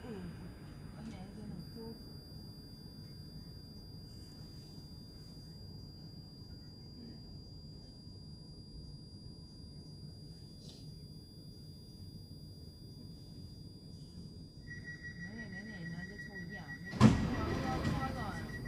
cái này cho nó chua. Này nóจะถูกอย่างไม่ก่อน เ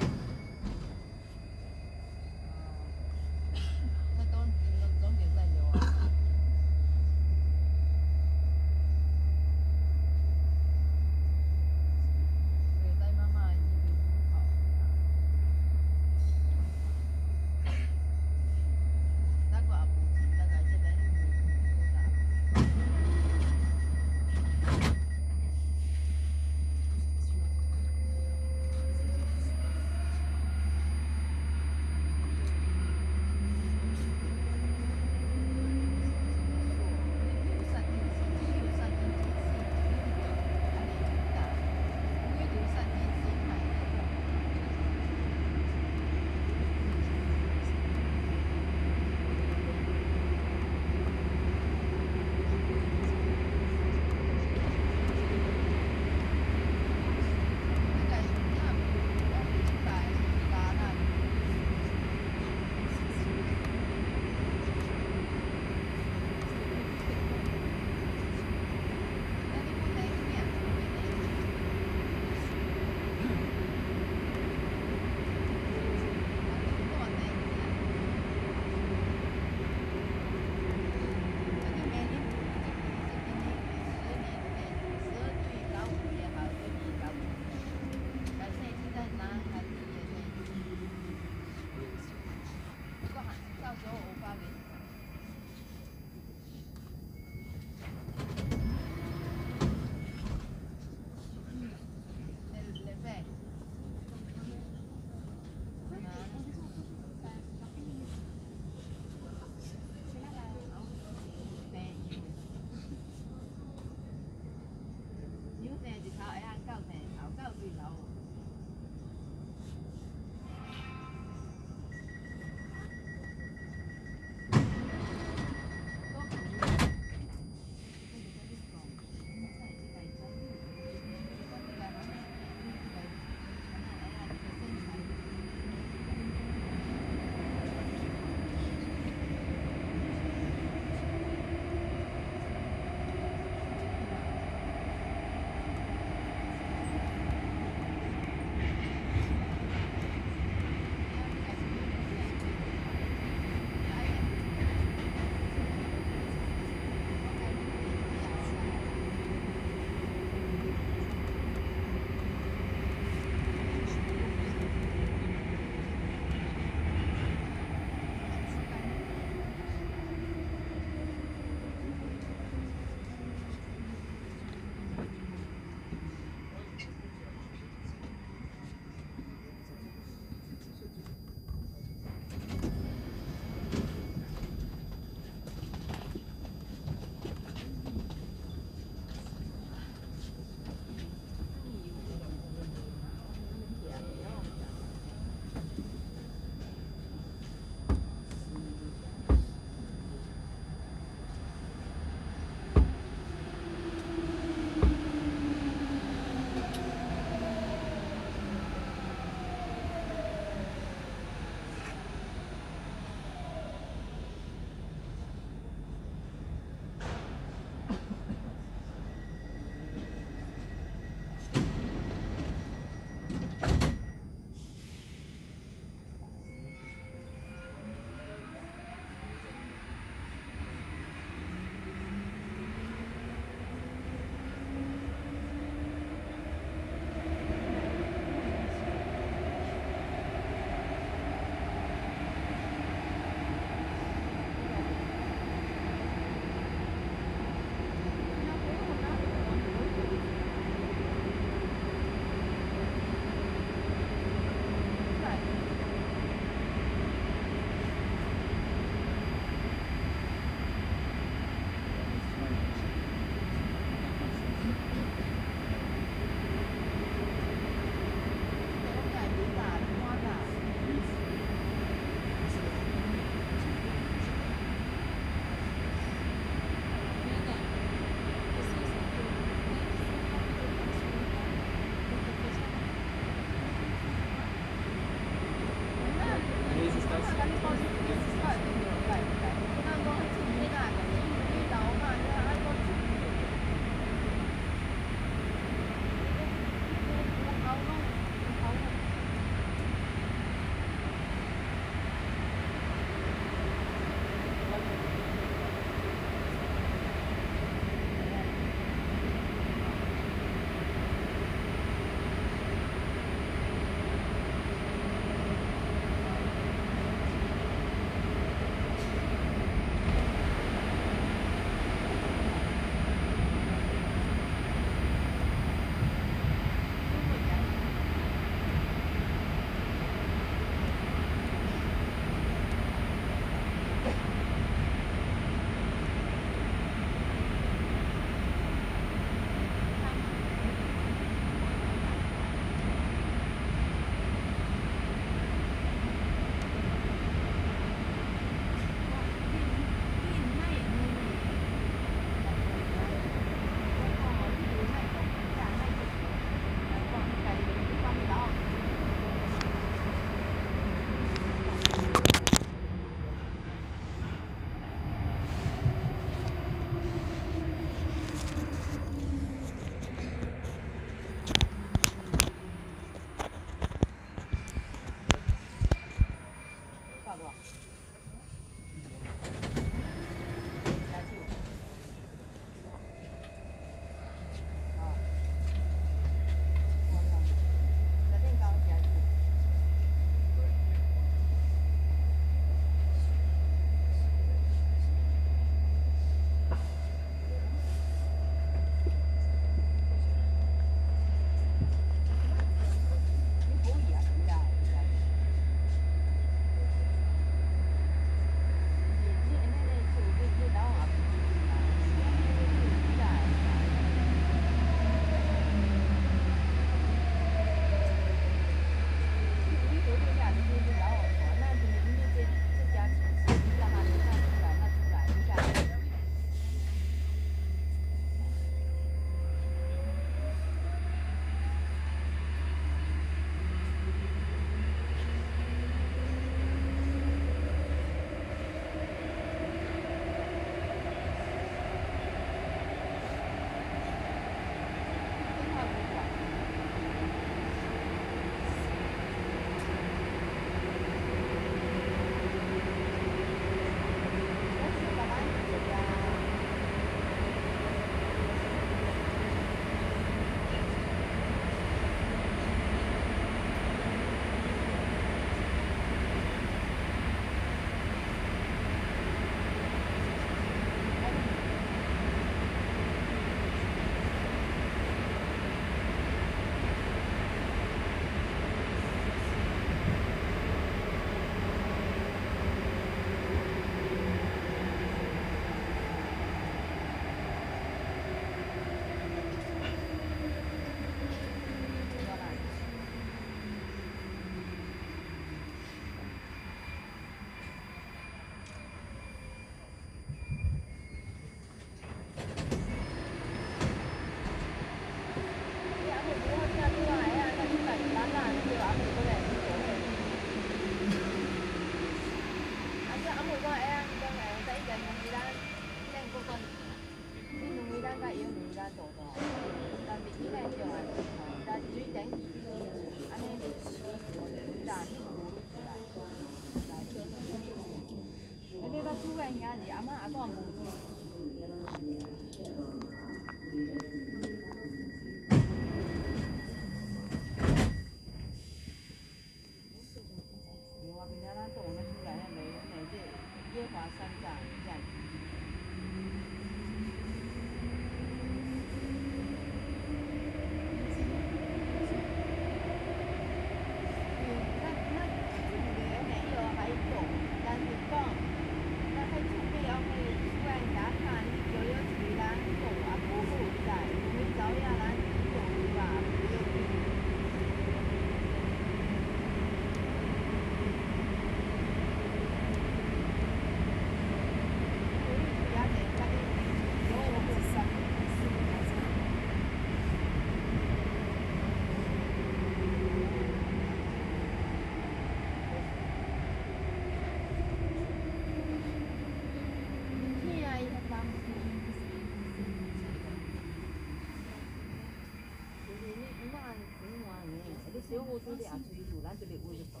这里也出去住，咱这里屋就走。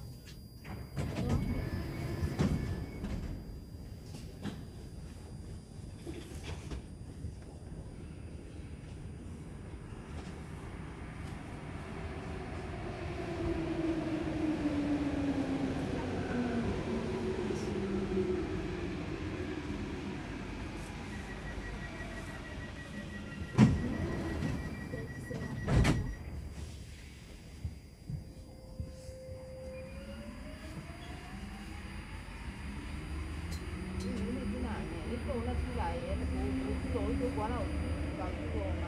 做那出来的，有做就管了，搞做嘛。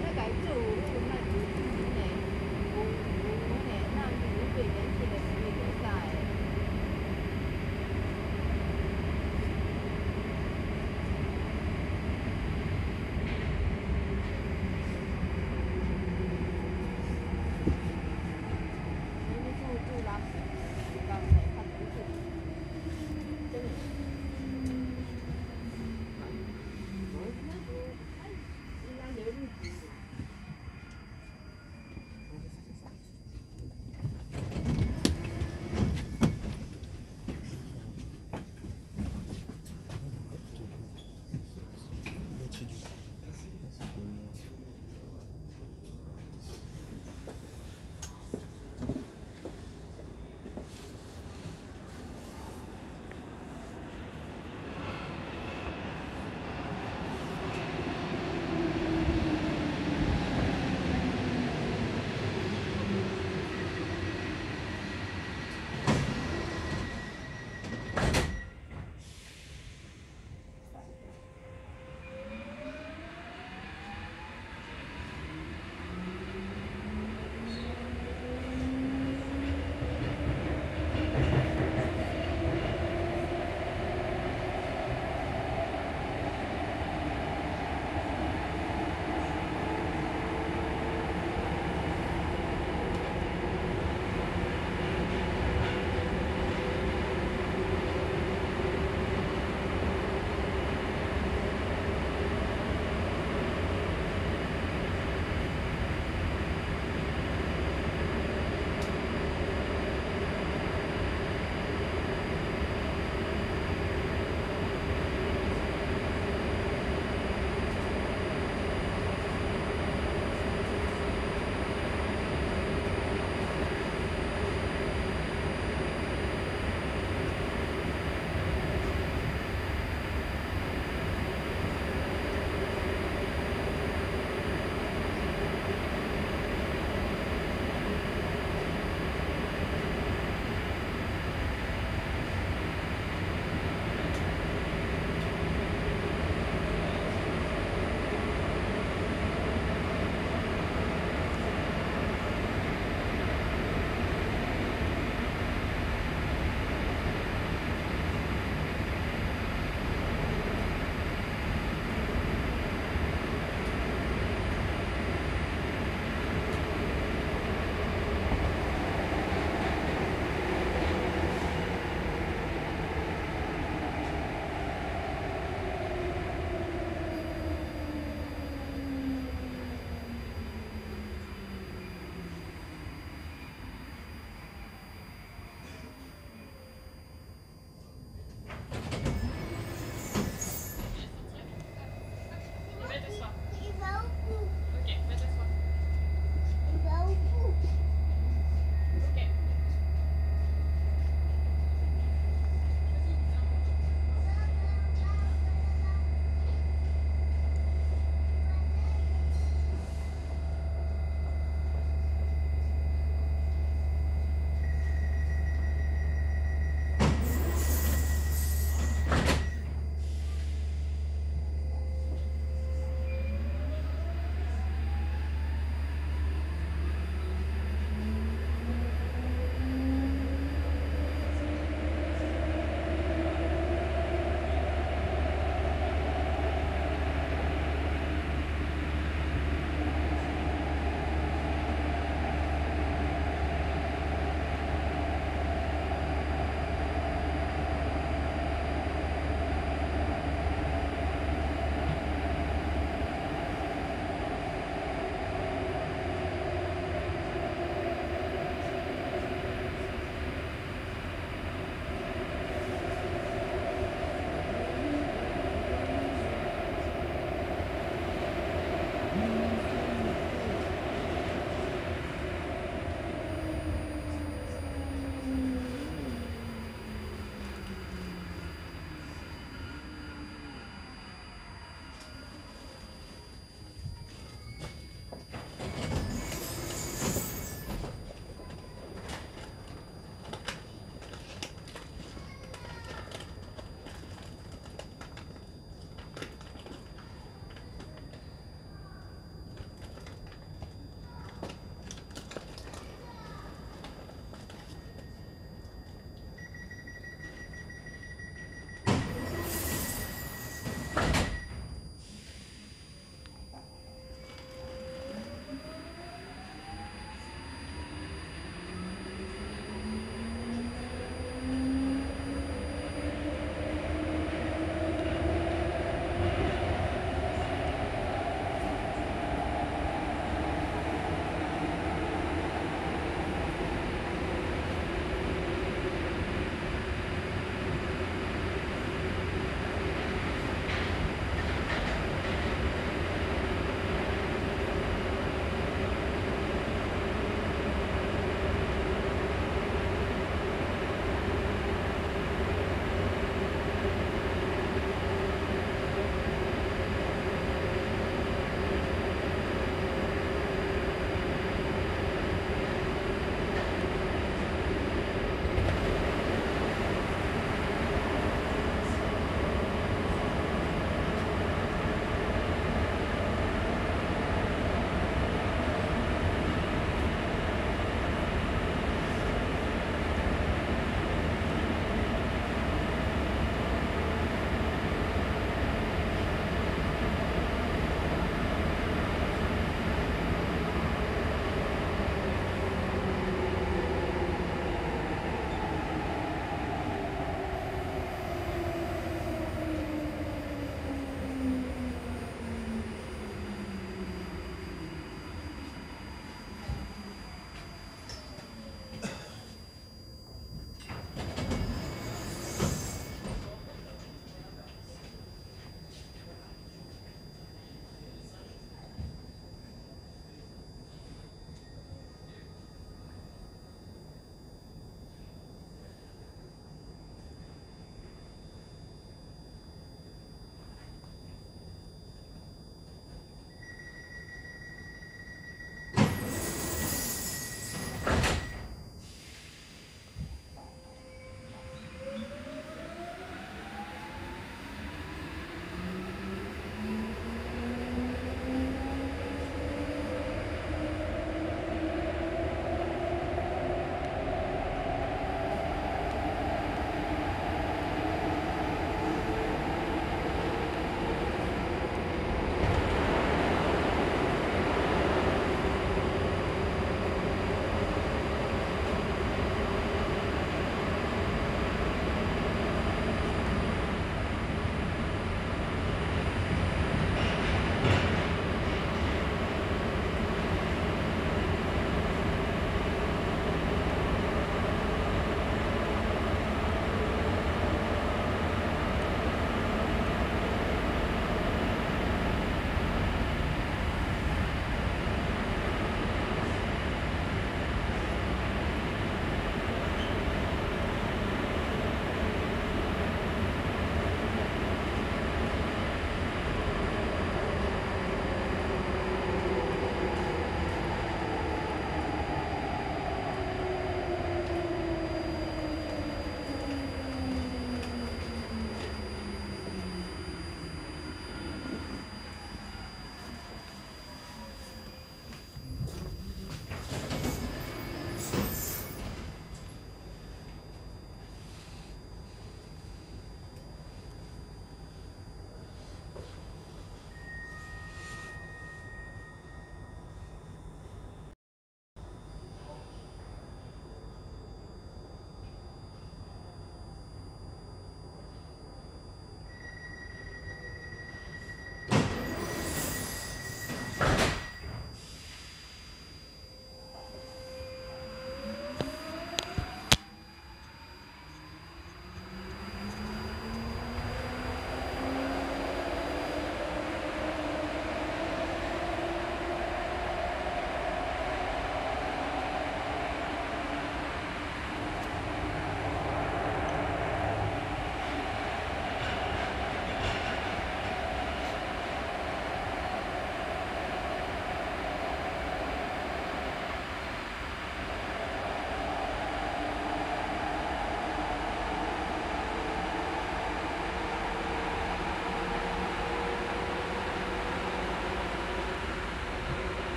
那改做路那就是呢，我呢，那是最年轻的时候留下的。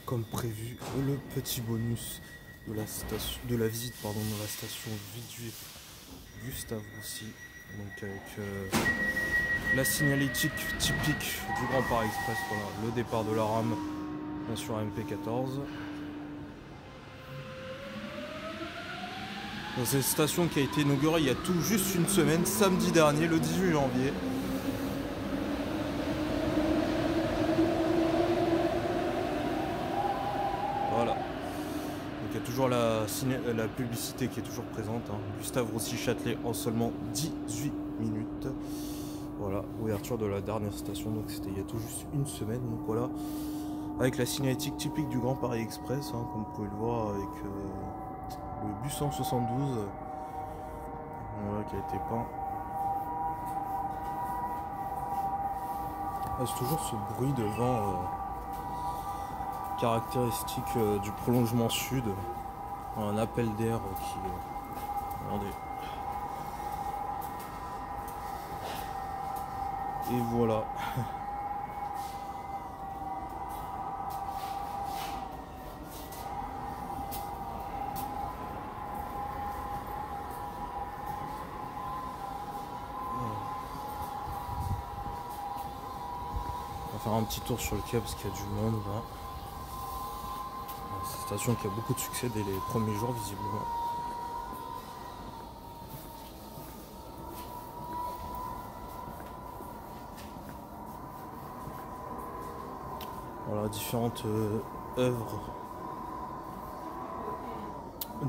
comme prévu, le petit bonus de la station, de la visite pardon, de la station Villejuif Gustave Roussy, donc avec la signalétique typique du Grand Paris Express, voilà, le départ de la rame, bien sûr MP14. C'est une station qui a été inaugurée il y a tout juste une semaine, samedi dernier, le 18 janvier. Voilà. Donc il y a toujours la publicité qui est toujours présente, hein. Gustave Roussy-Châtelet en seulement 18 minutes. Voilà, ouverture de la dernière station, donc c'était il y a tout juste une semaine. Donc voilà, avec la signalétique typique du Grand Paris Express, hein, comme vous pouvez le voir avec le bus 172, voilà, qui a été peint. Ah, c'est toujours ce bruit de vent caractéristique du prolongement sud, un appel d'air qui regardez. Et voilà. On va faire un petit tour sur le quai parce qu'il y a du monde là. C'est une station qui a beaucoup de succès dès les premiers jours visiblement. Voilà, différentes œuvres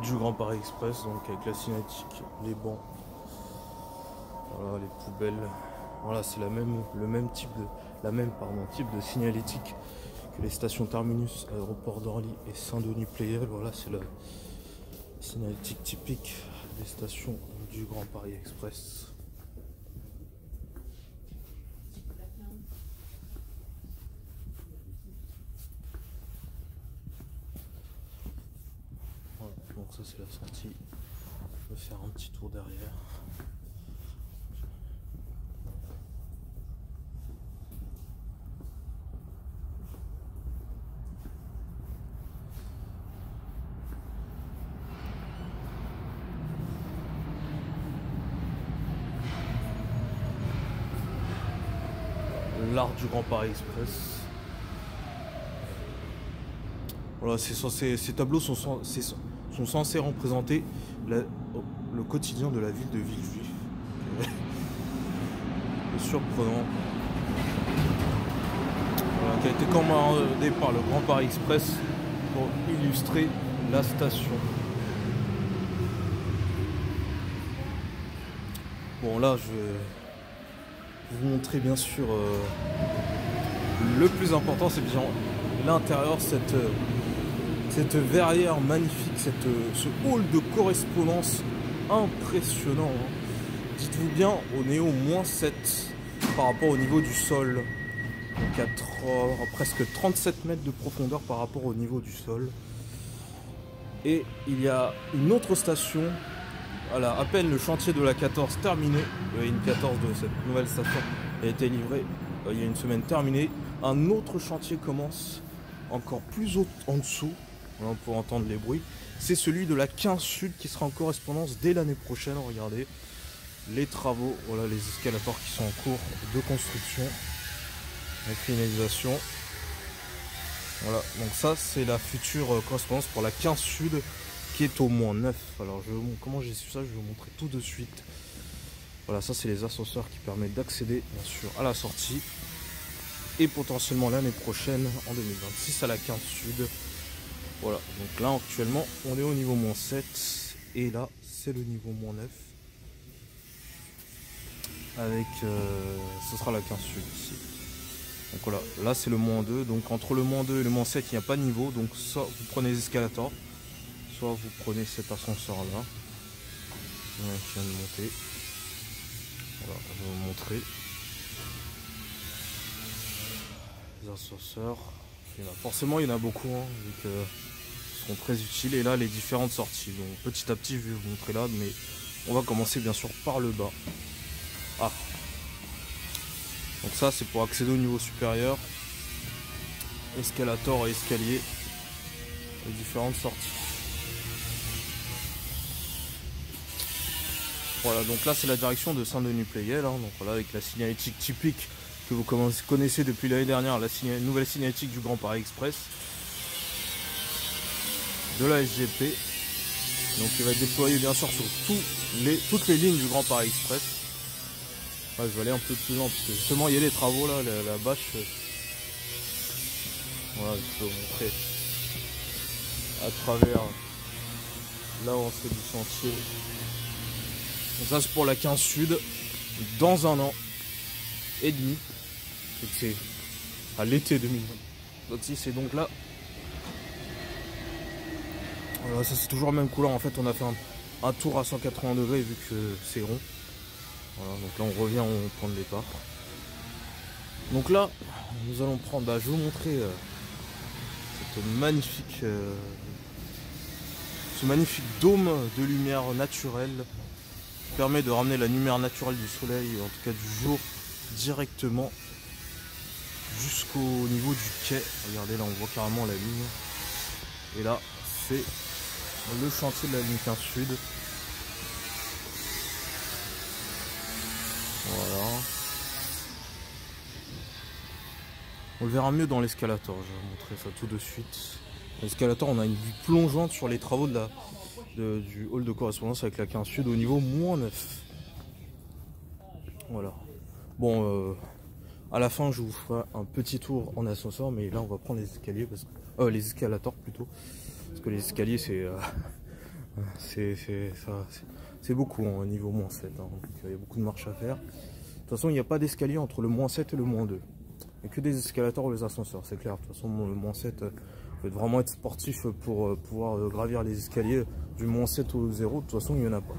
du Grand Paris Express, donc avec la cinématique, les bancs, voilà, les poubelles. Voilà, c'est le même type de signalétique que les stations Terminus, Aéroport d'Orly et Saint-Denis-Pleyel. Voilà, c'est la signalétique typique des stations du Grand Paris Express. Voilà, donc ça c'est la sortie. On va faire un petit tour derrière. L'art du Grand Paris Express. Voilà, ces tableaux sont censés représenter le quotidien de la ville de Villejuif. C'est surprenant. Voilà, qui a été commandé par le Grand Paris Express pour illustrer la station. Bon, là, je vais vous montrer bien sûr le plus important, c'est bien l'intérieur, cette verrière magnifique, ce hall de correspondance impressionnant, hein. Dites-vous bien, on est au -7 par rapport au niveau du sol, donc à presque 37 mètres de profondeur par rapport au niveau du sol. Et il y a une autre station. Voilà, à peine le chantier de la 14 terminé, une 14 de cette nouvelle station a été livrée il y a une semaine terminée. Un autre chantier commence encore plus haut en dessous, voilà, pour entendre les bruits. C'est celui de la 15 Sud qui sera en correspondance dès l'année prochaine. Regardez les travaux, voilà les escalators qui sont en cours de construction, la finalisation. Voilà, donc ça c'est la future correspondance pour la 15 Sud qui est au -9. Alors comment j'ai su ça, je vais vous montrer tout de suite. Voilà, ça c'est les ascenseurs qui permettent d'accéder bien sûr à la sortie. Et potentiellement l'année prochaine, en 2026, à la 15 Sud. Voilà, donc là actuellement on est au niveau -7. Et là c'est le niveau -9. Avec, ce sera la 15 Sud ici. Donc voilà, là c'est le -2. Donc entre le -2 et le -7, il n'y a pas de niveau. Donc soit vous prenez les escalators, soit vous prenez cet ascenseur là. Qui vient de monter. Voilà, je vais vous montrer. Les ascenseurs. Forcément il y en a beaucoup, hein, vu qu'ils seront très utiles. Et là les différentes sorties. Donc petit à petit je vais vous montrer là, mais on va commencer bien sûr par le bas. Ah. Donc ça c'est pour accéder au niveau supérieur. escalator et escalier, les différentes sorties. Voilà, donc là c'est la direction de Saint-Denis-Pleyel, hein, donc voilà, avec la signalétique typique que vous connaissez depuis l'année dernière, la nouvelle signalétique du Grand Paris Express, de la SGP, donc il va être déployé bien sûr sur toutes les lignes du Grand Paris Express. Ouais, je vais aller un peu plus loin parce que justement il y a les travaux là, la bâche. Voilà, je peux vous montrer à travers l'avancée du sentier. Donc ça c'est pour la 15 Sud, dans un an et demi, c'est à l'été 2020. Donc si c'est donc là, voilà, ça c'est toujours la même couleur. En fait on a fait un tour à 180 degrés vu que c'est rond. Voilà, donc là on revient au point de départ. Donc là nous allons prendre, je vais vous montrer cette magnifique, ce magnifique dôme de lumière naturelle. Permet de ramener la lumière naturelle du soleil, en tout cas du jour, directement jusqu'au niveau du quai. Regardez, là on voit carrément la ligne. Et là c'est le chantier de la ligne 15 Sud. Voilà. On le verra mieux dans l'escalator, je vais vous montrer ça tout de suite. L'escalator, on a une vue plongeante sur les travaux du hall de correspondance avec la 15 Sud au niveau -9. Voilà. Bon, à la fin je vous ferai un petit tour en ascenseur, mais là on va prendre les escaliers, les escalators plutôt, parce que les escaliers c'est beaucoup au niveau -7, hein, donc il y a beaucoup de marches à faire. De toute façon il n'y a pas d'escalier entre le -7 et le -2. Il n'y a que des escalators ou les ascenseurs, c'est clair. De toute façon le -7, faut vraiment être sportif pour pouvoir gravir les escaliers du -7 au 0. De toute façon il n'y en a pas.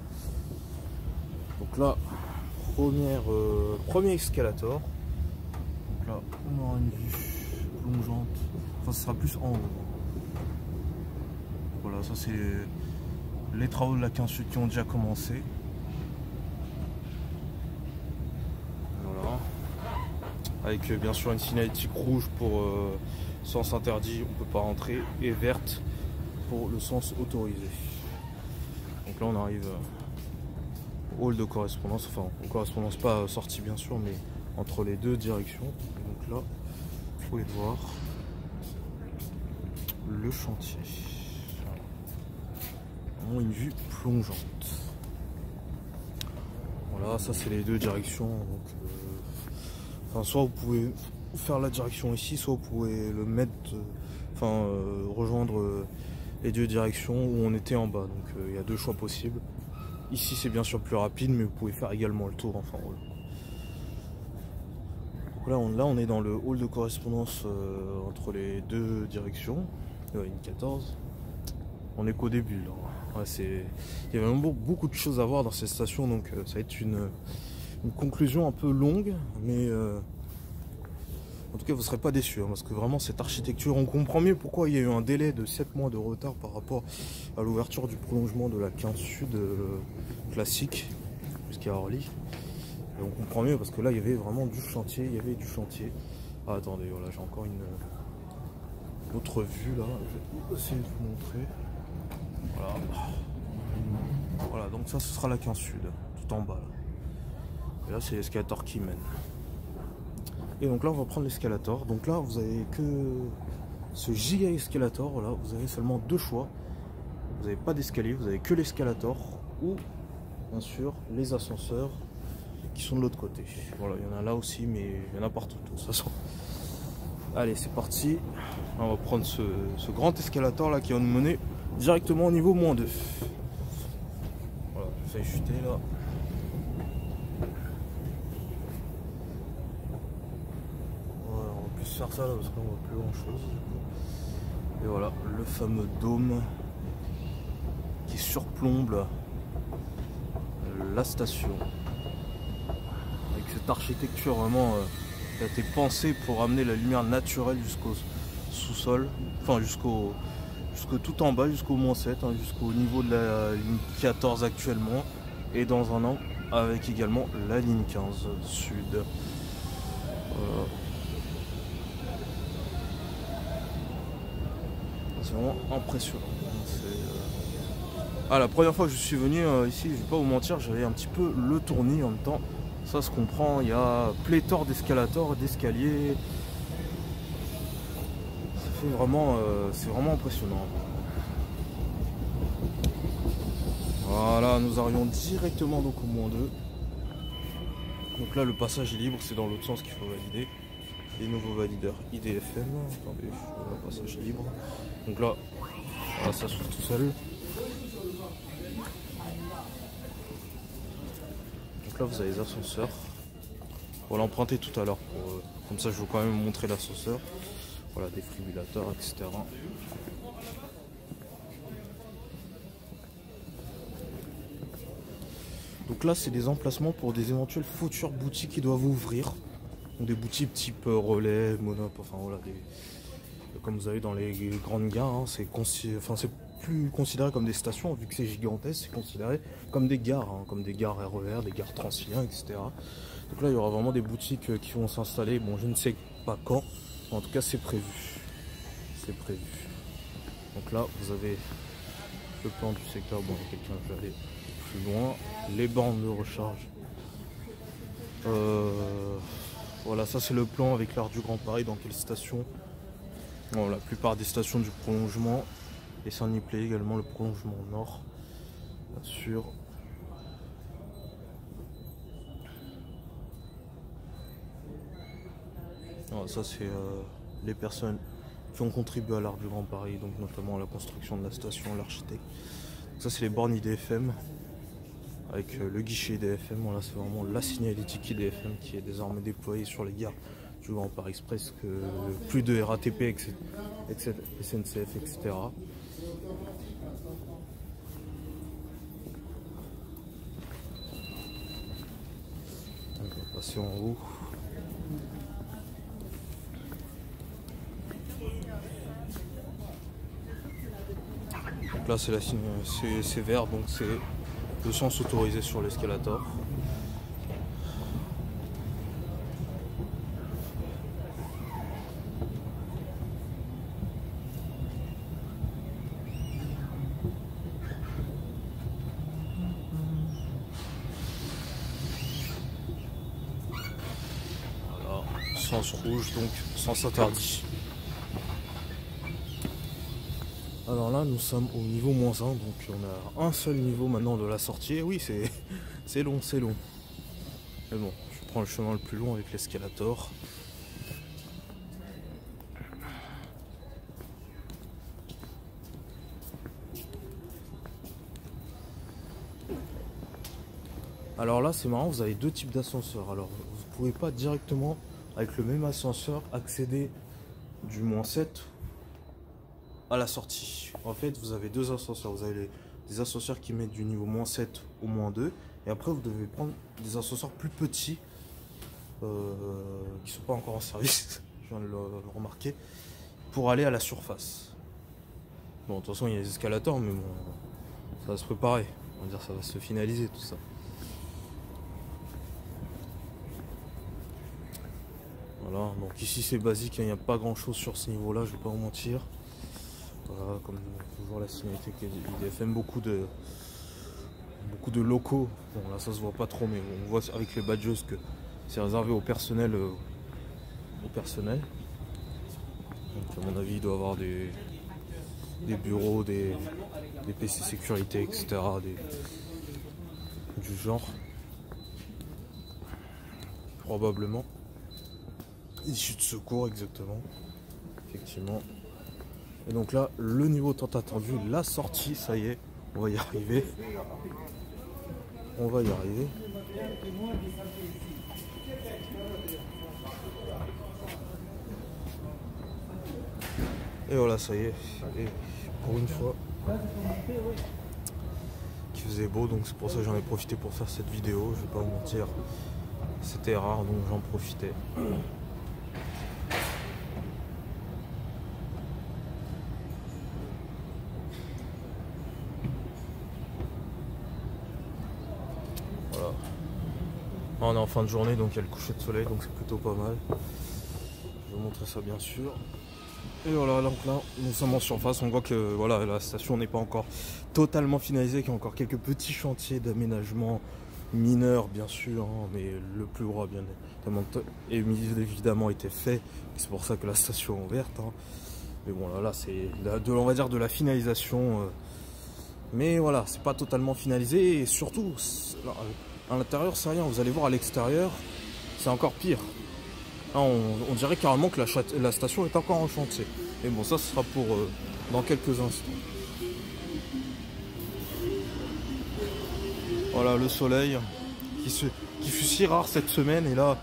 Donc là, premier escalator. Donc là on aura une vue plongeante, enfin ce sera plus en haut. Voilà, ça c'est les travaux de la 15 Sud qui ont déjà commencé. Voilà, avec bien sûr une signalétique rouge pour sens interdit, on peut pas rentrer, et verte pour le sens autorisé. Donc là on arrive au hall de correspondance, enfin aux correspondances pas sorties bien sûr, mais entre les deux directions. Donc là vous pouvez voir le chantier, vraiment une vue plongeante. Voilà, ça c'est les deux directions, donc enfin, soit vous pouvez faire la direction ici, soit vous pouvez le mettre, rejoindre les deux directions où on était en bas. Donc il y a deux choix possibles. Ici c'est bien sûr plus rapide, mais vous pouvez faire également le tour enfin haut. Donc là on est dans le hall de correspondance entre les deux directions, une 14. On est qu'au début là. Ouais, il y a vraiment beaucoup de choses à voir dans cette station, donc ça va être une conclusion un peu longue, mais en tout cas vous ne serez pas déçus, hein, parce que vraiment cette architecture, on comprend mieux pourquoi il y a eu un délai de 7 mois de retard par rapport à l'ouverture du prolongement de la 15 Sud classique jusqu'à Orly. Et on comprend mieux parce que là il y avait vraiment du chantier, Ah, attendez, voilà, j'ai encore une autre vue là, je vais essayer de vous montrer. Voilà. Voilà, donc ça ce sera la 15 Sud, tout en bas là. Et là c'est l'escalator qui mène. Et donc là on va prendre l'escalator. Donc là vous avez que ce giga escalator, là vous avez seulement deux choix. Vous n'avez pas d'escalier, vous avez que l'escalator ou bien sûr les ascenseurs qui sont de l'autre côté. Voilà, il y en a là aussi, mais il y en a partout de toute façon. Allez, c'est parti. On va prendre ce grand escalator là qui va nous mener directement au niveau -2. Voilà, je vais chuter là. Voilà, on va plus faire ça là parce qu'on voit plus grand chose. Et voilà, le fameux dôme qui surplombe la station. Avec cette architecture vraiment qui a été pensée pour amener la lumière naturelle jusqu'au sous-sol, enfin jusqu'au tout en bas, jusqu'au -7, hein, jusqu'au niveau de la ligne 14 actuellement, et dans un an avec également la ligne 15 Sud. C'est vraiment impressionnant. Ah, la première fois que je suis venu ici, je vais pas vous mentir, j'avais un petit peu le tournis en même temps. Ça se comprend, il y a pléthore d'escalators, d'escaliers. Ça fait vraiment, c'est vraiment impressionnant. Voilà, nous arrivons directement donc au -2. Donc là, le passage est libre, c'est dans l'autre sens qu'il faut valider. Les nouveaux valideurs IDFM. Attendez, le passage est libre. Donc là, voilà, ça s'ouvre tout seul. Donc là, vous avez les ascenseurs. On l'a emprunté tout à l'heure. Comme ça, je vais quand même vous montrer l'ascenseur. Voilà, défibrillateur, etc. Donc là, c'est des emplacements pour des éventuelles futures boutiques qui doivent ouvrir. Donc des boutiques type Relais, Monop, enfin voilà, comme vous avez dans les grandes gares, hein, c'est plus considéré comme des stations, vu que c'est gigantesque, c'est considéré comme des gares, hein, comme des gares RER, des gares Transilien, etc. Donc là, il y aura vraiment des boutiques qui vont s'installer. Bon, je ne sais pas quand, mais en tout cas, c'est prévu. C'est prévu. Donc là, vous avez le plan du secteur. Bon, quelqu'un veut aller plus loin. Les bornes de recharge. Voilà, ça c'est le plan avec l'Arc du Grand Paris, dans quelle station. Bon, la plupart des stations du prolongement. Et Saint-Nicolas également, le prolongement nord. Bien sûr. Alors, ça c'est les personnes qui ont contribué à l'Arc du Grand Paris, donc notamment à la construction de la station, l'architecte. Ça c'est les bornes IDFM. Avec le guichet IDFM, voilà, c'est vraiment la signalétique IDFM qui est désormais déployée sur les gares du Grand Paris Express, plus de RATP, SNCF, etc. On va passer en haut. Donc là c'est c'est vert, donc c'est le sens autorisé sur l'escalator. Voilà, sens rouge, donc sens interdit. Alors là, nous sommes au niveau -1, donc on a un seul niveau maintenant de la sortie. Et oui, c'est long, c'est long. Mais bon, je prends le chemin le plus long avec l'escalator. Alors là, c'est marrant, vous avez deux types d'ascenseurs. Alors, vous ne pouvez pas directement, avec le même ascenseur, accéder du -7 à la sortie. En fait, vous avez deux ascenseurs. Vous avez des ascenseurs qui mettent du niveau -7 au -2. Et après, vous devez prendre des ascenseurs plus petits qui ne sont pas encore en service, je viens de le remarquer, pour aller à la surface. Bon, de toute façon, il y a les escalators, mais bon, ça va se préparer. On va dire, ça va se finaliser tout ça. Voilà, donc ici c'est basique, il n'y a pas grand chose sur ce niveau là, je vais pas vous mentir. Voilà, comme toujours la signalétique IDFM, beaucoup de locaux. Bon là ça se voit pas trop, mais on voit avec les badges que c'est réservé au personnel. Donc à mon avis il doit y avoir des bureaux, des PC sécurité, etc. Du genre. Probablement. Issue de secours, exactement. Effectivement. Et donc là, le niveau tant attendu, la sortie, ça y est, on va y arriver. On va y arriver. Et voilà, ça y est. Et pour une fois, qu'il faisait beau, donc c'est pour ça que j'en ai profité pour faire cette vidéo. Je vais pas vous mentir, c'était rare, donc j'en profitais. Voilà. On est en fin de journée, donc il y a le coucher de soleil, donc c'est plutôt pas mal. Je vais vous montrer ça bien sûr. Et voilà, donc là, nous sommes en surface. On voit que voilà, la station n'est pas encore totalement finalisée, qu'il y a encore quelques petits chantiers d'aménagement mineurs, bien sûr, hein, mais le plus gros a bien évidemment été fait. C'est pour ça que la station est ouverte. Hein. Mais bon, là c'est on va dire de la finalisation. Mais voilà, c'est pas totalement finalisé. Et surtout, à l'intérieur, c'est rien. Vous allez voir à l'extérieur, c'est encore pire. Là, on dirait carrément que la station est encore en chantier. Mais bon, ça ce sera pour dans quelques instants. Voilà le soleil qui fut si rare cette semaine. Et là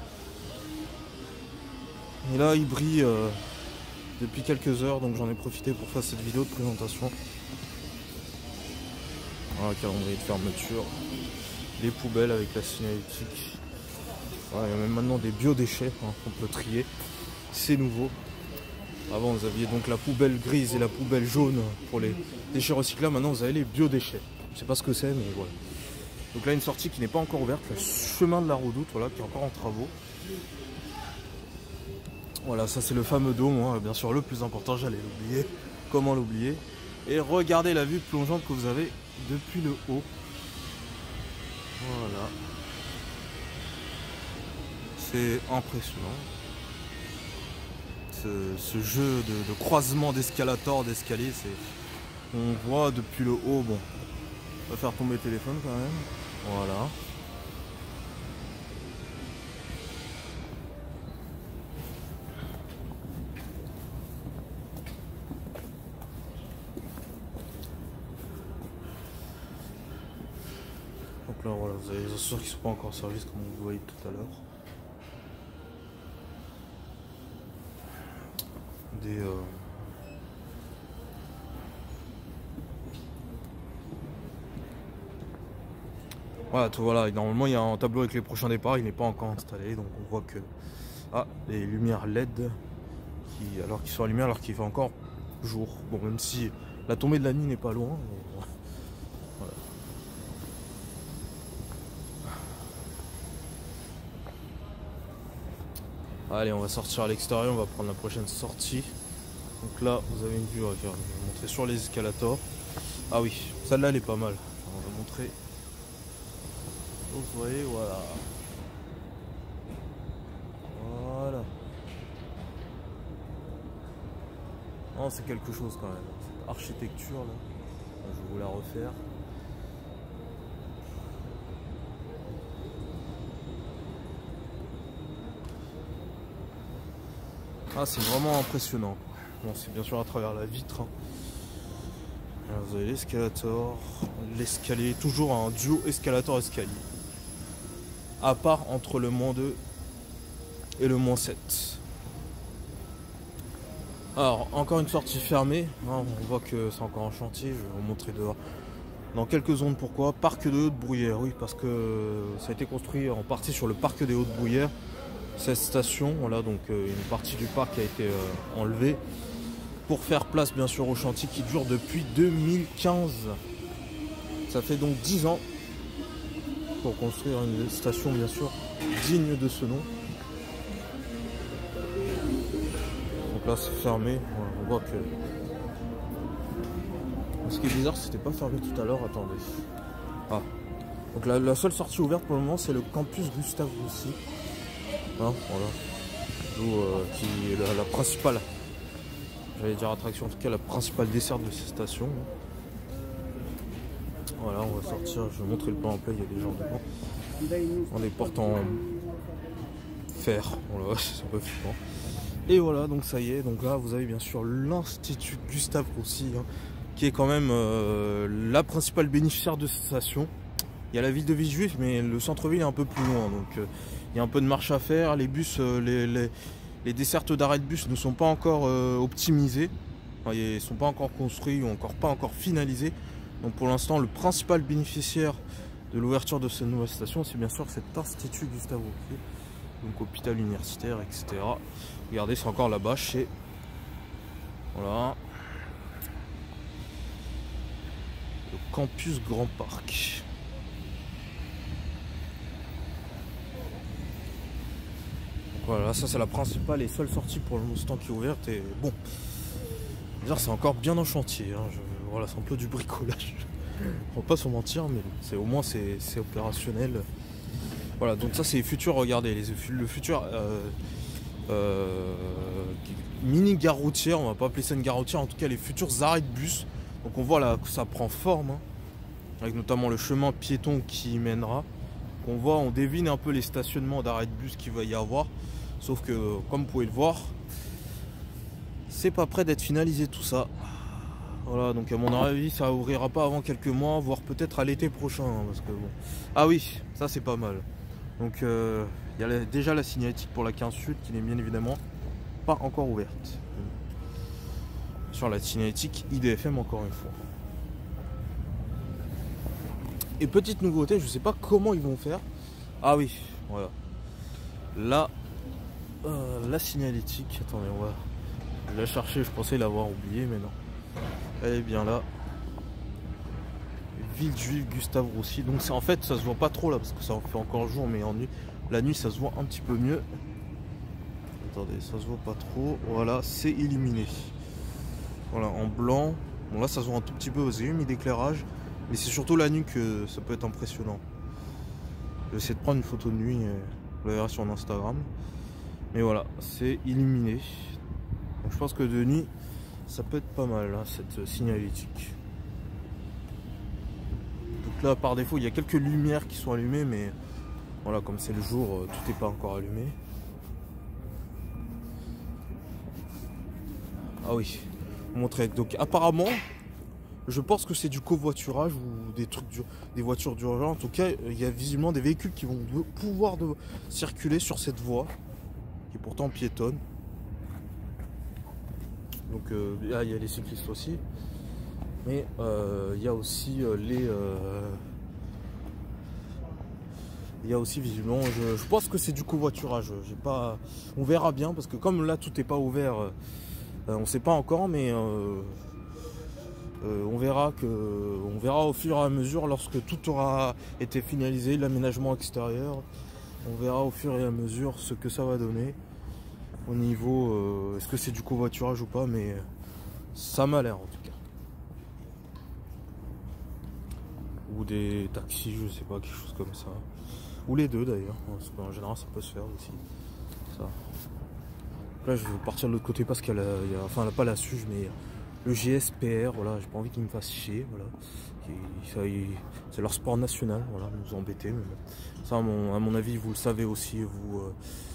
il brille depuis quelques heures. Donc j'en ai profité pour faire cette vidéo de présentation. Voilà, calendrier de fermeture. Les poubelles avec la signalétique. Voilà, il y a même maintenant des biodéchets hein, qu'on peut trier. C'est nouveau. Avant vous aviez donc la poubelle grise et la poubelle jaune pour les déchets recyclables. Maintenant vous avez les biodéchets. Je sais pas ce que c'est, mais voilà. Donc là une sortie qui n'est pas encore ouverte, le chemin de la Redoute, voilà, qui est encore en travaux. Voilà, ça c'est le fameux dôme, hein, bien sûr le plus important, j'allais l'oublier. Comment l'oublier? Et regardez la vue plongeante que vous avez depuis le haut. Voilà. C'est impressionnant. Ce jeu de croisement d'escalator, d'escalier, on voit depuis le haut. Bon, on va faire tomber le téléphone quand même. Voilà. Donc là, voilà, vous avez les ascenseurs qui ne sont pas encore en service comme vous voyez tout à l'heure. Voilà, voilà, normalement il y a un tableau avec les prochains départs, il n'est pas encore installé, donc on voit que les lumières LED qui sont allumées alors qu'il fait encore jour. Bon, même si la tombée de la nuit n'est pas loin. Mais voilà. Allez, on va sortir à l'extérieur, on va prendre la prochaine sortie. Donc là, vous avez une vue, je vais vous montrer sur les escalators. Ah oui, celle-là elle est pas mal. On va montrer. Donc vous voyez, voilà. Voilà. Non, c'est quelque chose quand même. Cette architecture là. Je vais vous la refaire. Ah, c'est vraiment impressionnant. Bon, c'est bien sûr à travers la vitre. Hein. Alors, vous avez l'escalator, l'escalier, toujours un duo escalator-escalier. À part entre le -2 et le -7. Alors, encore une sortie fermée. On voit que c'est encore en chantier. Je vais vous montrer dehors. Dans quelques zones, pourquoi? Parc de Haute-Bruyère. Oui, parce que ça a été construit en partie sur le parc des Hautes-Bruyères. Cette station, voilà, donc une partie du parc a été enlevée pour faire place bien sûr au chantier qui dure depuis 2015. Ça fait donc 10 ans pour construire une station bien sûr digne de ce nom. Donc là c'est fermé, voilà, on voit que... Ce qui est bizarre, c'était pas fermé tout à l'heure, attendez. Ah, donc la seule sortie ouverte pour le moment c'est le campus Gustave Roussy. Hein, voilà. Qui est la principale, j'allais dire attraction, en tout cas la principale desserte de cette station. Voilà, on va sortir, je vais vous montrer le plan en play, il y a des gens devant. On est portes en fer, voilà, c'est un peu flippant. Et voilà, donc ça y est, donc là vous avez bien sûr l'Institut Gustave Roussy, hein, qui est quand même la principale bénéficiaire de cette station. Il y a la ville de Villejuif, mais le centre-ville est un peu plus loin, donc il y a un peu de marche à faire. Les bus, les dessertes d'arrêt de bus ne sont pas encore optimisées, enfin, ils ne sont pas encore construits ou pas encore finalisés. Donc pour l'instant, le principal bénéficiaire de l'ouverture de cette nouvelle station, c'est bien sûr cet Institut Gustave Roussy, donc hôpital universitaire, etc. Regardez, c'est encore là-bas chez... Voilà. Le campus Grand Parc. Voilà, ça c'est la principale et seule sortie pour l'instant qui est ouverte. Et bon, C'est encore bien en chantier, hein. Voilà, c'est un peu du bricolage. On va pas se mentir, mais au moins c'est opérationnel. Voilà, donc ça c'est futur, regardez, le futur mini gare routière, on va pas appeler ça une gare routière, en tout cas les futurs arrêts de bus. Donc on voit là que ça prend forme, hein, avec notamment le chemin piéton qui y mènera. On voit, on devine un peu les stationnements d'arrêts de bus qu'il va y avoir. Sauf que, comme vous pouvez le voir, c'est pas prêt d'être finalisé tout ça. Voilà, donc à mon avis, ça ouvrira pas avant quelques mois, voire peut-être à l'été prochain. Hein, parce que bon. Ah oui, ça c'est pas mal. Donc il y a déjà la signalétique pour la 15 Sud qui n'est bien évidemment pas encore ouverte. Sur la signalétique IDFM encore une fois. Et petite nouveauté, je sais pas comment ils vont faire. Ah oui, voilà. Là, la signalétique. Attendez, on va la chercher. Je pensais l'avoir oublié, mais non. Elle est bien là. Villejuif, Gustave Roussy. Donc c'est en fait, ça se voit pas trop là parce que ça en fait encore jour, mais en nuit, la nuit, ça se voit un petit peu mieux. Attendez, ça se voit pas trop. Voilà, c'est illuminé. Voilà, en blanc. Bon là, ça se voit un tout petit peu. Vous avez mis d'éclairage. Mais c'est surtout la nuit que ça peut être impressionnant. Je vais essayer de prendre une photo de nuit, vous la verrez sur Instagram. Mais voilà, c'est illuminé. Donc je pense que de nuit, ça peut être pas mal, hein, cette signalétique. Donc là, par défaut, il y a quelques lumières qui sont allumées, mais voilà, comme c'est le jour, tout n'est pas encore allumé. Ah oui, vous montrer. Donc apparemment, je pense que c'est du covoiturage ou des voitures d'urgence. En tout cas, il y a visiblement des véhicules qui vont pouvoir circuler sur cette voie, qui est pourtant piétonne. Donc là, il y a les cyclistes aussi. Mais il y a aussi il y a aussi visiblement, je pense que c'est du covoiturage. On verra bien, parce que comme là, tout n'est pas ouvert, on ne sait pas encore, mais... on verra au fur et à mesure lorsque tout aura été finalisé, l'aménagement extérieur. On verra au fur et à mesure ce que ça va donner au niveau est-ce que c'est du covoiturage ou pas, mais ça m'a l'air en tout cas. Ou des taxis, je sais pas, quelque chose comme ça. Ou les deux d'ailleurs, parce qu'en général ça peut se faire aussi. Ça. Là je vais partir de l'autre côté parce qu'elle enfin elle a pas la SUGE, mais le GSPR, voilà, j'ai pas envie qu'ils me fassent chier, voilà. C'est leur sport national, voilà, nous embêter. Mais bon. Ça, à mon avis, vous le savez aussi, vous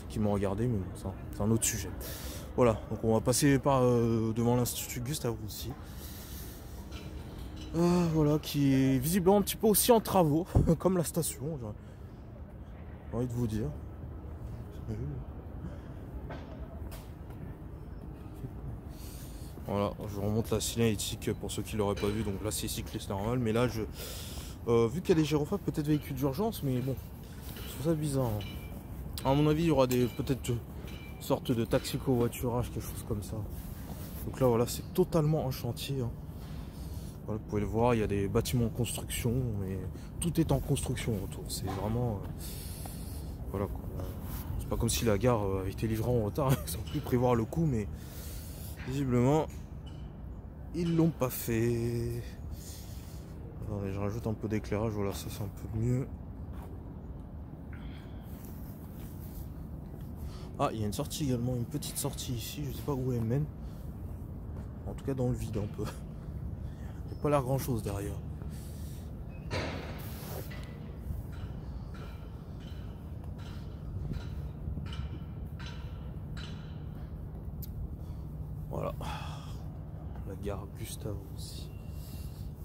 qui m'ont regardé, mais bon, ça, c'est un autre sujet. Voilà, donc on va passer devant l'Institut Gustave Roussy. Voilà, qui est visiblement un petit peu aussi en travaux, comme la station, j'ai envie de vous dire. Voilà, je remonte la signalétique pour ceux qui l'auraient pas vu. Donc là c'est cycliste normal, mais là vu qu'il y a des gyrophares, peut-être véhicules d'urgence, mais bon, je trouve ça bizarre. Hein. À mon avis, il y aura peut-être une sorte de taxi covoiturage, quelque chose comme ça. Donc là voilà, c'est totalement en chantier. Hein. Voilà, vous pouvez le voir, il y a des bâtiments en construction, mais tout est en construction autour. C'est vraiment voilà quoi. C'est pas comme si la gare avait été livrée en retard, ils ont pu prévoir le coup, mais visiblement, ils l'ont pas fait. Attendez, je rajoute un peu d'éclairage, voilà, ça c'est un peu mieux. Ah, il y a une sortie également, une petite sortie ici, je sais pas où elle mène. En tout cas dans le vide un peu. Il n'y a pas l'air grand chose derrière. Voilà. La gare Gustave aussi.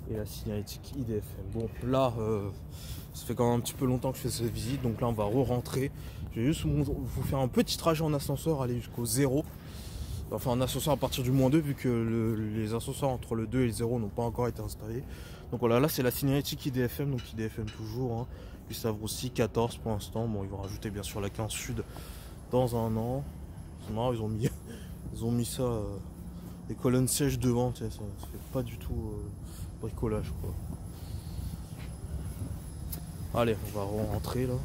Et la signalétique IDFM. Bon, là, ça fait quand même un petit peu longtemps que je fais cette visite. Donc là, on va re-rentrer. Je vais juste vous faire un petit trajet en ascenseur, aller jusqu'au 0. Enfin, en ascenseur à partir du -2, vu que les ascenseurs entre le 2 et le 0 n'ont pas encore été installés. Donc voilà, là, c'est la signalétique IDFM. Donc IDFM toujours. Hein. Gustave Roussy, 14 pour l'instant. Bon, ils vont rajouter bien sûr la 15 Sud dans un an. C'est marrant, ils ont mis ça... des colonnes sièges devant, ça fait pas du tout bricolage quoi. Allez, on va rentrer là.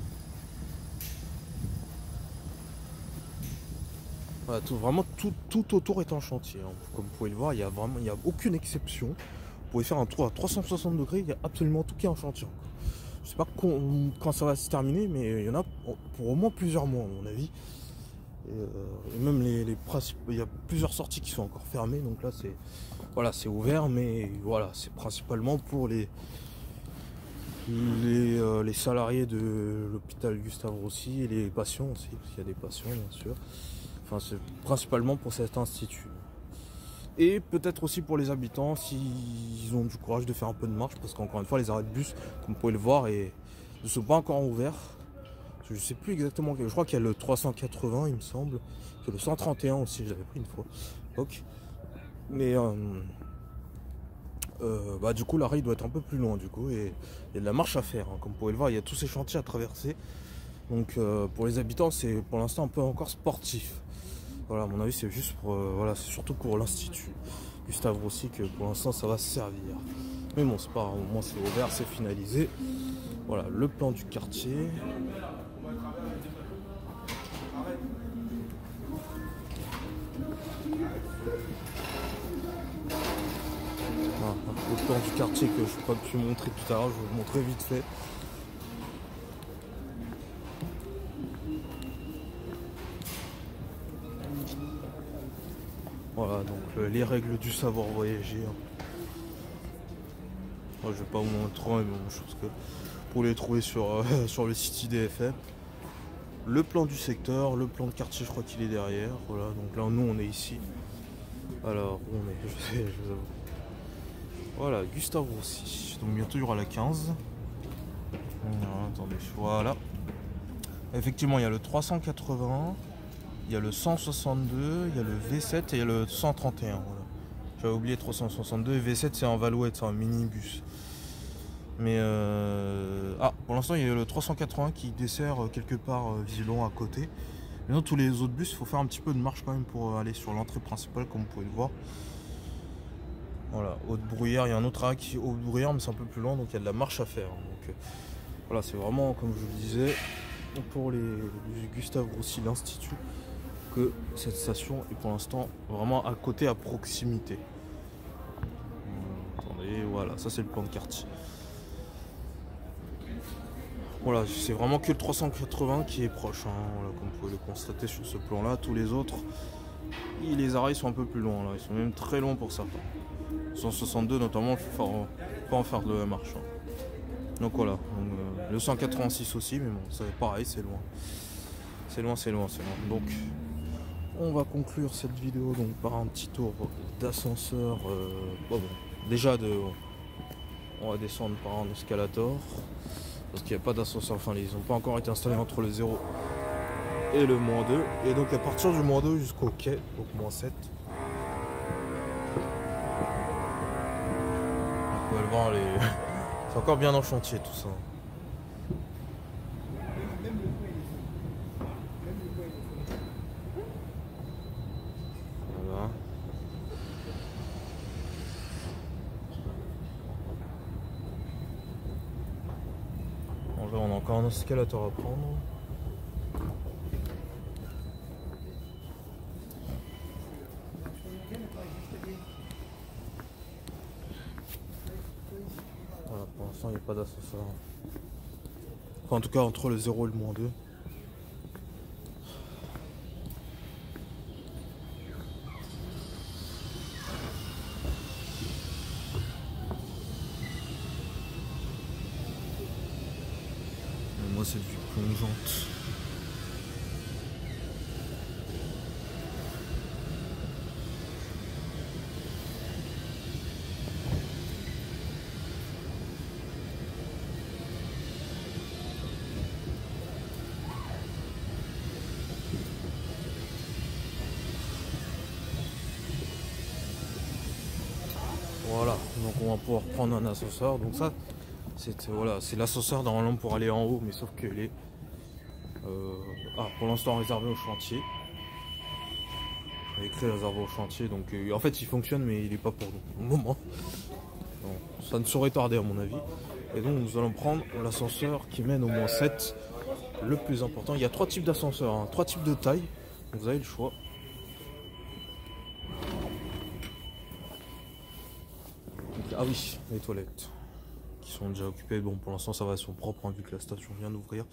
Voilà, vraiment tout autour est en chantier. Hein. Comme vous pouvez le voir, il n'y a aucune exception. Vous pouvez faire un tour à 360 degrés, il y a absolument tout qui est en chantier. Je sais pas quand ça va se terminer, mais il y en a pour au moins plusieurs mois à mon avis. Et même les principes, il y a plusieurs sorties qui sont encore fermées, donc là c'est ouvert, mais voilà, c'est principalement pour les salariés de l'hôpital Gustave Roussy et les patients aussi, parce qu'il y a des patients bien sûr. Enfin, c'est principalement pour cet institut. Et peut-être aussi pour les habitants s'ils ont du courage de faire un peu de marche, parce qu'encore une fois les arrêts de bus, comme vous pouvez le voir, ne sont pas encore ouverts. Je ne sais plus exactement, je crois qu'il y a le 380 il me semble, que le 131 aussi, j'avais pris une fois. Donc, mais du coup l'arrêt doit être un peu plus loin du coup, et il y a de la marche à faire, hein. Comme vous pouvez le voir, il y a tous ces chantiers à traverser. Donc pour les habitants c'est pour l'instant un peu encore sportif. Voilà, à mon avis c'est juste pour voilà, c'est surtout pour l'institut Gustave Roussy que pour l'instant ça va servir. Mais bon, c'est pas grave, au moins c'est ouvert, c'est finalisé. Voilà le plan du quartier. Voilà, le plan du quartier que je n'ai pas pu montrer tout à l'heure, je vais vous le montrer vite fait. Voilà, donc les règles du savoir voyager. Moi, je vais pas vous montrer, mais bon, je pense que pour les trouver sur, sur le site IDFM. Le plan du secteur, le plan de quartier, je crois qu'il est derrière. Voilà, donc là, nous, on est ici. Alors, où on est, je vous avoue. Voilà, Gustave Roussy. Donc bientôt, il y aura la 15. Attendez, voilà. Effectivement, il y a le 380. Il y a le 162, il y a le V7 et il y a le 131. Voilà. J'avais oublié 362 et V7 c'est en Valouette, c'est un minibus. Mais pour l'instant il y a le 380 qui dessert quelque part Villon à côté. Mais dans tous les autres bus, il faut faire un petit peu de marche quand même pour aller sur l'entrée principale, comme vous pouvez le voir. Voilà, Haute-Bruyère, il y a un autre arrêt qui est Haute-Bruyère, mais c'est un peu plus loin, donc il y a de la marche à faire. Donc voilà, c'est vraiment, comme je vous le disais, pour les Gustave Roussy, l'Institut, que cette station est pour l'instant vraiment à côté, à proximité. Attendez, voilà, ça c'est le plan de quartier. Voilà, c'est vraiment que le 380 qui est proche, hein. Voilà, comme vous pouvez le constater sur ce plan là. Tous les autres, les arrêts sont un peu plus loin là, ils sont même très longs pour certains. 162 notamment, il faut pas en faire de marche, hein. Donc voilà, donc, le 186 aussi, mais bon, c'est pareil, c'est loin. C'est loin. Donc on va conclure cette vidéo donc par un petit tour d'ascenseur. Déjà on va descendre par un escalator parce qu'il n'y a pas d'ascenseur, enfin ils n'ont pas encore été installés entre le 0 et le -2, et donc à partir du -2 jusqu'au quai, donc -7. Vous pouvez le voir, c'est encore bien en chantier tout ça. Voilà. Bon, là on a encore un escalator à prendre. Voilà, pour l'instant il n'y a pas d'ascenseur. Enfin, en tout cas entre le 0 et le -2. Moi cette vue plongeante. Voilà, donc on va pouvoir prendre un ascenseur. Donc ça, c'est l'ascenseur normalement pour aller en haut, mais sauf qu'il est pour l'instant réservé au chantier. Il est écrit réservé au chantier, donc en fait il fonctionne, mais il n'est pas pour nous au moment. Donc, ça ne saurait tarder à mon avis. Et donc nous allons prendre l'ascenseur qui mène au -7, le plus important. Il y a 3 types d'ascenseurs, hein, 3 types de taille. Vous avez le choix. Ah oui, les toilettes qui sont déjà occupées. Bon, pour l'instant ça va, elles sont propres, hein, vu que la station vient d'ouvrir.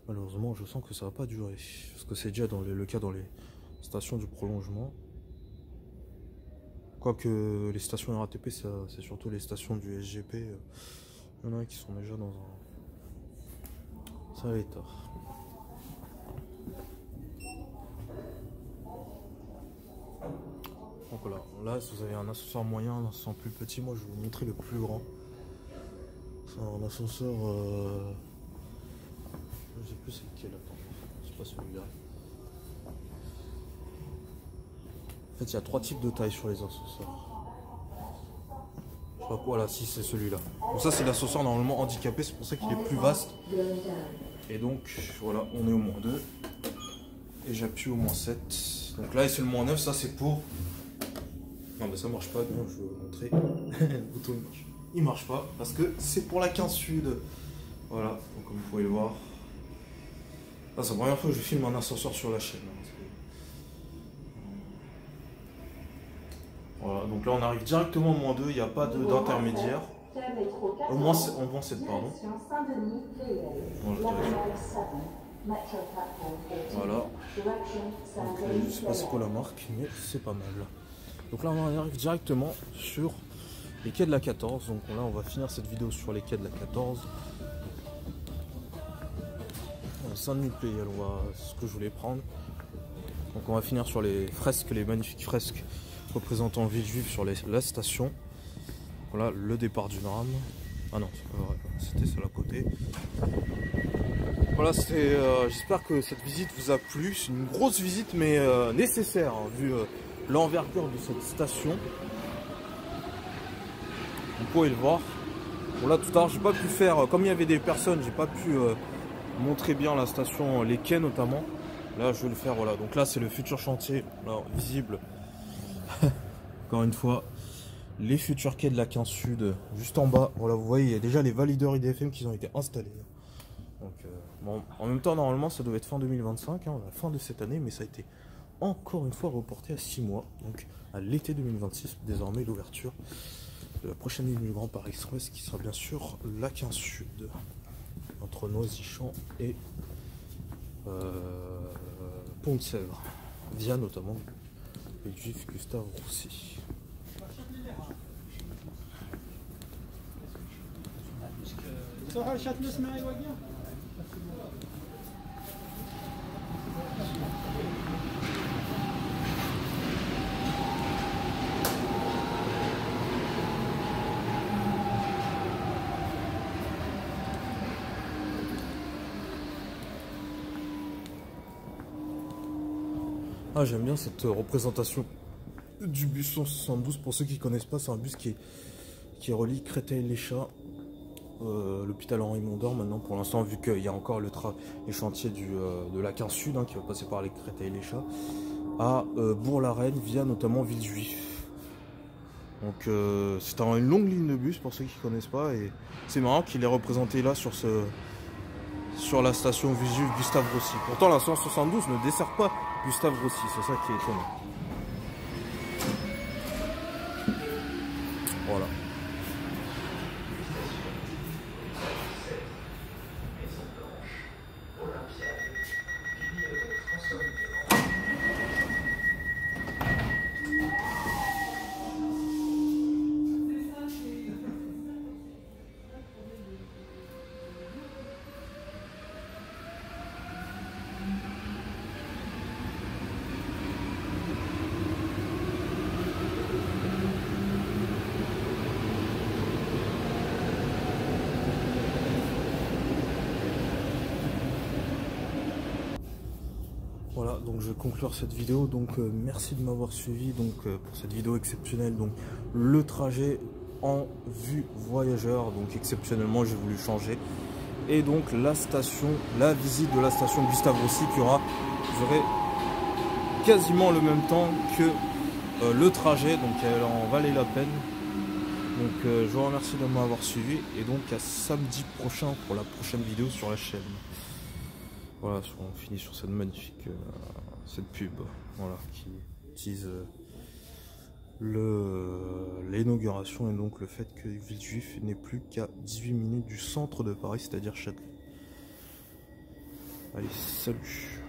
Malheureusement, je sens que ça va pas durer, parce que c'est déjà le cas dans les stations du prolongement. Quoique les stations RATP, c'est surtout les stations du SGP. Il y en a qui sont déjà dans un sale état. Donc voilà, là si vous avez un ascenseur moyen, un ascenseur plus petit, moi je vais vous montrer le plus grand. C'est un ascenseur... je sais plus c'est lequel, attends, c'est pas celui-là. En fait il y a 3 types de tailles sur les ascenseurs. Je sais pas quoi, là, si c'est celui-là. Donc ça c'est l'ascenseur normalement handicapé, c'est pour ça qu'il est plus vaste. Et donc voilà, on est au -2. Et j'appuie au -7. Donc là c'est le -9, ça c'est pour... Non mais ça marche pas, non, je vais vous montrer. Le bouton il marche pas parce que c'est pour la 15 Sud. Voilà, donc comme vous pouvez le voir. Là c'est la première fois que je filme un ascenseur sur la chaîne. Voilà, donc là on arrive directement au -2, il n'y a pas d'intermédiaire. Au -7, pardon. Bon, voilà. Donc, je sais pas c'est quoi la marque, mais c'est pas mal. Donc là on arrive directement sur les quais de la 14. Donc là on va finir cette vidéo sur les quais de la 14. Saint-Denis Pléiel, c'est ce que je voulais prendre. Donc on va finir sur les fresques, les magnifiques fresques représentant Villejuif sur la station. Voilà le départ du drame. Ah non, c'est pas vrai, c'était celle à côté. Voilà, j'espère que cette visite vous a plu. C'est une grosse visite mais nécessaire, hein, vu l'envergure de cette station. Vous pouvez le voir. Bon là tout à l'heure j'ai pas pu faire, comme il y avait des personnes, j'ai pas pu montrer bien la station, les quais notamment. Là je vais le faire, voilà. Donc là c'est le futur chantier, là, visible. Encore une fois, les futurs quais de la 15 Sud, juste en bas. Voilà, vous voyez, il y a déjà les valideurs IDFM qui ont été installés. Donc bon, en même temps normalement ça devait être fin 2025, hein, la fin de cette année, mais ça a été encore une fois reporté à 6 mois, donc à l'été 2026, désormais l'ouverture de la prochaine ligne du Grand Paris Express qui sera bien sûr la 15 Sud, entre Noisy-Champs et Pont-de-Sèvres, via notamment le juif Gustave Roussy. Ah, j'aime bien cette représentation du bus 172. Pour ceux qui ne connaissent pas, c'est un bus qui relie Créteil-les-Chats, l'hôpital Henri Mondor maintenant pour l'instant, vu qu'il y a encore les chantiers de la 15 Sud, hein, qui va passer par les Créteil-les-Chats, à Bourg-la-Reine via notamment Villejuif. Donc c'est une longue ligne de bus pour ceux qui ne connaissent pas, et c'est marrant qu'il est représenté là sur la station Villejuif Gustave Roussy. Pourtant la 172 ne dessert pas Gustave Roussy, c'est ça qui est étonnant. Voilà. Voilà, donc je vais conclure cette vidéo. Donc merci de m'avoir suivi pour cette vidéo exceptionnelle. Donc le trajet en vue voyageur, donc exceptionnellement j'ai voulu changer. Et donc la visite de la station Gustave Roussy qui aura duré quasiment le même temps que le trajet, donc elle en valait la peine. Donc je vous remercie de m'avoir suivi et donc à samedi prochain pour la prochaine vidéo sur la chaîne. Voilà, on finit sur cette magnifique cette pub, voilà, qui utilise l'inauguration et donc le fait que Villejuif n'est plus qu'à 18 minutes du centre de Paris, c'est-à-dire Châtelet. Allez, salut!